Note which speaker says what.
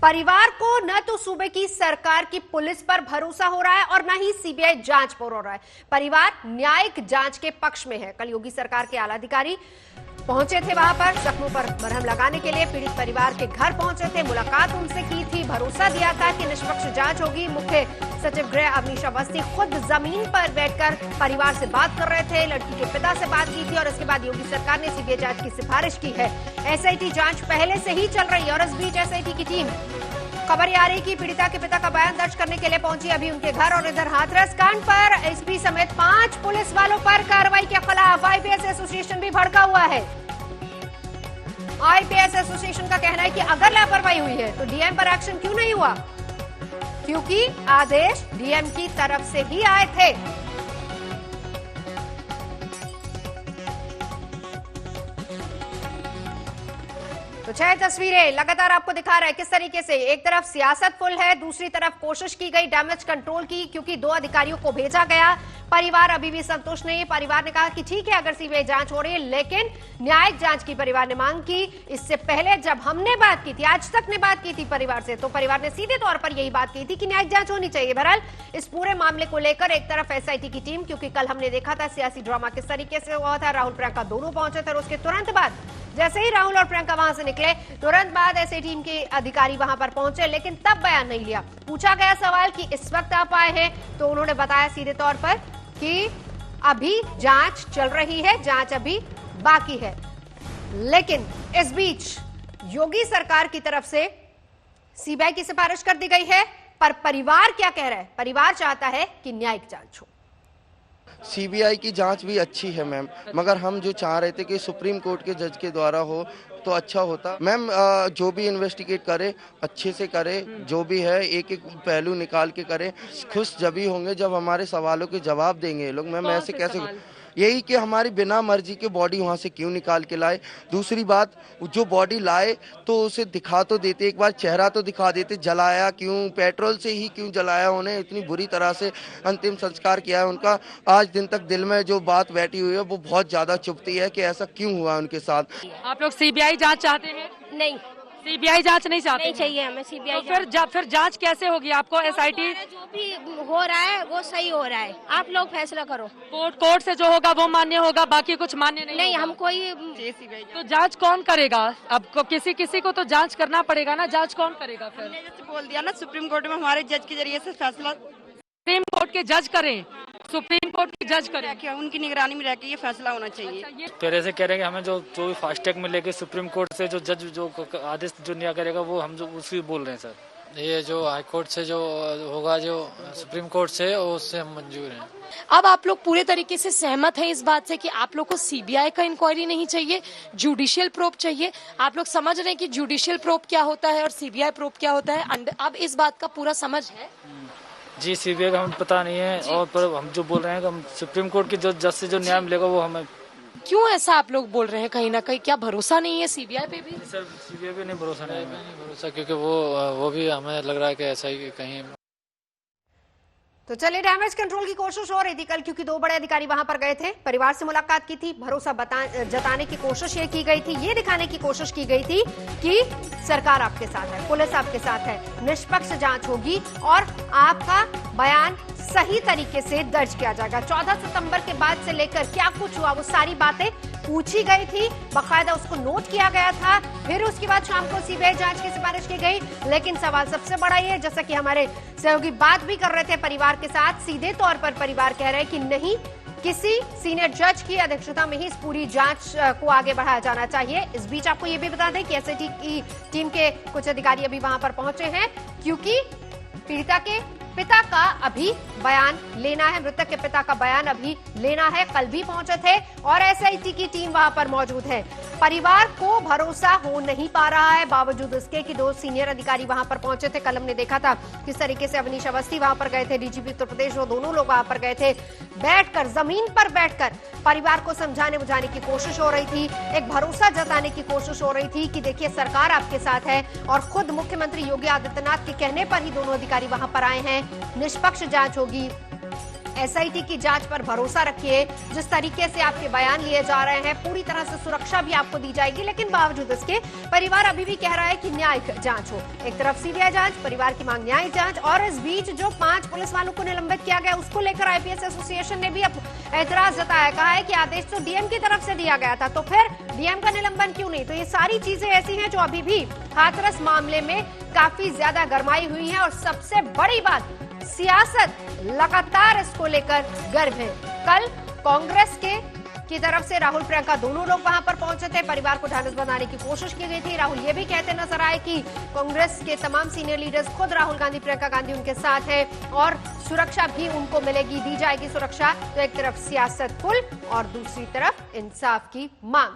Speaker 1: परिवार को न तो सूबे की सरकार की पुलिस पर भरोसा हो रहा है और न ही सीबीआई जांच पर हो रहा है। परिवार न्यायिक जांच के पक्ष में है। कल योगी सरकार के आला अधिकारी पहुंचे थे वहां पर जख्मों पर मरहम लगाने के लिए। पीड़ित परिवार के घर पहुंचे थे, मुलाकात उनसे की थी, भरोसा दिया था कि निष्पक्ष जांच होगी। मुख्य सचिव गृह अवनीश अवस्थी खुद जमीन पर बैठकर परिवार से बात कर रहे थे, लड़की के पिता से बात की थी और इसके बाद योगी सरकार ने सीबीआई जांच की सिफारिश की है। एसआईटी जांच पहले से ही चल रही है और इस बीच एसआईटी की टीम खबर आ रही कि पीड़िता के पिता का बयान दर्ज करने के लिए पहुंची अभी उनके घर। और इधर हाथरस कांड पर एसपी समेत 5 पुलिस वालों पर कार्रवाई के खिलाफ आईपीएस एसोसिएशन भी भड़का हुआ है। आईपीएस एसोसिएशन का कहना है कि अगर लापरवाही हुई है तो डीएम पर एक्शन क्यों नहीं हुआ, क्योंकि आदेश डीएम की तरफ से ही आए थे। तो 6 तस्वीरें लगातार आपको दिखा रहा है किस तरीके से एक तरफ सियासत फुल है, दूसरी तरफ कोशिश की गई डैमेज कंट्रोल की, क्योंकि 2 अधिकारियों को भेजा गया। परिवार अभी भी संतुष्ट नहीं है। परिवार ने कहा कि ठीक है अगर सीबीआई जांच हो रही है, लेकिन न्यायिक जांच की परिवार ने मांग की। इससे पहले जब हमने बात की थी, आज तक ने बात की थी परिवार से, तो परिवार ने सीधे तौर पर यही बात की थी कि न्यायिक जांच होनी चाहिए। बहरहाल इस पूरे मामले को लेकर एक तरफ एसआईटी की टीम, क्योंकि कल हमने देखा था सियासी ड्रामा किस तरीके से हुआ था। राहुल प्रियंका दोनों पहुंचे थे और उसके तुरंत बाद जैसे ही राहुल और प्रियंका वहां से निकले, तुरंत बाद ऐसे टीम के अधिकारी वहां पर पहुंचे, लेकिन तब बयान नहीं लिया। पूछा गया सवाल कि इस वक्त आप आए हैं, तो उन्होंने बताया सीधे तौर पर कि अभी जांच चल रही है, जांच अभी बाकी है। लेकिन इस बीच योगी सरकार की तरफ से सीबीआई की सिफारिश कर दी गई है, पर परिवार क्या कह रहा है? परिवार चाहता है कि न्यायिक जांच हो।
Speaker 2: सीबीआई की जांच भी अच्छी है मैम, मगर हम जो चाह रहे थे कि सुप्रीम कोर्ट के जज के द्वारा हो तो अच्छा होता। मैम जो भी इन्वेस्टिगेट करे अच्छे से करे, जो भी है एक एक पहलू निकाल के करे। खुश जब ही होंगे जब हमारे सवालों के जवाब देंगे लोग। मैम ऐसे कैसे, यही कि हमारी बिना मर्जी के बॉडी वहाँ से क्यों निकाल के लाए। दूसरी बात, जो बॉडी लाए तो उसे दिखा तो देते, एक बार चेहरा तो दिखा देते। जलाया क्यों, पेट्रोल से ही क्यों जलाया, उन्हें इतनी बुरी तरह से अंतिम संस्कार किया है उनका। आज दिन तक दिल में जो बात बैठी हुई है वो बहुत ज्यादा चुभती है कि ऐसा क्यों हुआ उनके साथ।
Speaker 3: आप लोग सीबीआई जांच चाहते हैं?
Speaker 4: नहीं,
Speaker 3: सीबीआई जांच नहीं चाहते?
Speaker 4: नहीं चाहिए हमें सीबीआई।
Speaker 3: तो फिर जांच कैसे होगी? आपको एसआईटी
Speaker 4: जो भी हो रहा है वो सही हो रहा है, आप लोग फैसला करो।
Speaker 3: कोर्ट से जो होगा वो मान्य होगा, बाकी कुछ मान्य नहीं
Speaker 4: नहीं,
Speaker 3: होगा।
Speaker 4: हम कोई
Speaker 3: तो जांच कौन करेगा? अब किसी को तो जांच करना पड़ेगा ना, जांच कौन करेगा? फिर
Speaker 5: जैसे बोल दिया ना, सुप्रीम कोर्ट में हमारे जज के जरिए से फैसला,
Speaker 3: सुप्रीम कोर्ट के जज करें, सुप्रीम कोर्ट के जज करें,
Speaker 5: उनकी निगरानी में रह के ये फैसला होना चाहिए।
Speaker 3: अच्छा,
Speaker 6: तो ऐसे कह रहे हैं कि हमें जो भी फास्ट ट्रैक में लेके सुप्रीम कोर्ट से जो जज जो आदेश जो न्याय करेगा वो हम जो उसी बोल रहे हैं सर। ये जो हाई कोर्ट से जो होगा, जो सुप्रीम कोर्ट से, उससे हम मंजूर हैं।
Speaker 7: अब आप लोग पूरे तरीके से सहमत हैं इस बात से कि आप लोग को सीबीआई का इंक्वायरी नहीं चाहिए, जुडिशियल प्रोब चाहिए? आप लोग समझ रहे हैं कि जुडिशियल प्रोब क्या होता है और सीबीआई प्रोब क्या होता है? अब इस बात का पूरा समझ है?
Speaker 6: जी, सीबीआई का हमें पता नहीं है, और पर हम जो बोल रहे हैं कि हम सुप्रीम कोर्ट के जो जज से जो न्याय मिलेगा वो हमें।
Speaker 7: क्यों ऐसा आप लोग बोल रहे हैं? कहीं ना कहीं क्या भरोसा नहीं है सीबीआई पे भी?
Speaker 6: सर सीबीआई पे नहीं भरोसा, नहीं भरोसा, क्योंकि वो भी हमें लग रहा है कि ऐसा ही कहीं।
Speaker 1: तो चलिए, डैमेज कंट्रोल की कोशिश हो रही थी कल, क्योंकि 2 बड़े अधिकारी वहां पर गए थे, परिवार से मुलाकात की थी, भरोसा जताने की कोशिश ये की गई थी, ये दिखाने की कोशिश की गई थी कि सरकार आपके साथ है, पुलिस आपके साथ है, निष्पक्ष जांच होगी और आपका बयान सही तरीके से दर्ज किया जाएगा। 14 सितंबर के बाद से लेकर क्या कुछ हुआ वो सारी बातें पूछी गई थी, बकायदा उसको नोट किया गया था। फिर उसके बाद शाम को सीबीआई जांच की सिफारिश की गई। लेकिन सवाल सबसे बड़ा ये है, जैसा कि हमारे सहयोगी बात भी कर रहे थे परिवार के साथ, सीधे तौर पर परिवार कह रहे हैं कि नहीं, किसी सीनियर जज की अध्यक्षता में ही इस पूरी जांच को आगे बढ़ाया जाना चाहिए। इस बीच आपको ये भी बता दें कि एसआईटी की टीम के कुछ अधिकारी अभी वहां पर पहुंचे हैं, क्योंकि पीड़िता के पिता का अभी बयान लेना है, मृतक के पिता का बयान अभी लेना है। कल भी पहुंचे थे और एसआईटी की टीम वहां पर मौजूद है। परिवार को भरोसा हो नहीं पा रहा है, बावजूद इसके कि 2 सीनियर अधिकारी वहां पर पहुंचे थे। कल हमने देखा था किस तरीके से अवनीश अवस्थी वहां पर गए थे, डीजीपी उत्तर प्रदेश, वो दोनों लोग वहां पर गए थे। बैठकर, जमीन पर बैठकर परिवार को समझाने बुझाने की कोशिश हो रही थी, एक भरोसा जताने की कोशिश हो रही थी कि देखिए सरकार आपके साथ है। और खुद मुख्यमंत्री योगी आदित्यनाथ के कहने पर ही दोनों अधिकारी वहां पर आए हैं, निष्पक्ष जांच होगी, एसआईटी की जांच पर भरोसा रखिए। जिस तरीके से आपके बयान लिए जा रहे हैं, पूरी तरह से सुरक्षा भी आपको दी जाएगी, लेकिन बावजूद इसके परिवार अभी भी कह रहा है कि न्यायिक जांच हो। एक तरफ सीबीआई जांच, परिवार की मांग न्यायिक जांच, और इस बीच जो 5 पुलिस वालों को निलंबित किया गया उसको लेकर आईपीएस एसोसिएशन ने भी एतराज जताया। कहा है कि आदेश तो डीएम की तरफ से दिया गया था, तो फिर डीएम का निलंबन क्यों नहीं? तो ये सारी चीजें ऐसी हैं जो अभी भी हाथरस मामले में काफी ज्यादा गरमाई हुई है। और सबसे बड़ी बात, सियासत लगातार इसको लेकर गर्म है। कल कांग्रेस की तरफ से राहुल प्रियंका दोनों लोग वहां पर पहुंचे थे, परिवार को ढांढस बनाने की कोशिश की गई थी। राहुल ये भी कहते नजर आए कि कांग्रेस के तमाम सीनियर लीडर्स, खुद राहुल गांधी, प्रियंका गांधी उनके साथ है और सुरक्षा भी उनको मिलेगी, दी जाएगी सुरक्षा। तो एक तरफ सियासत पुल और दूसरी तरफ इंसाफ की मांग।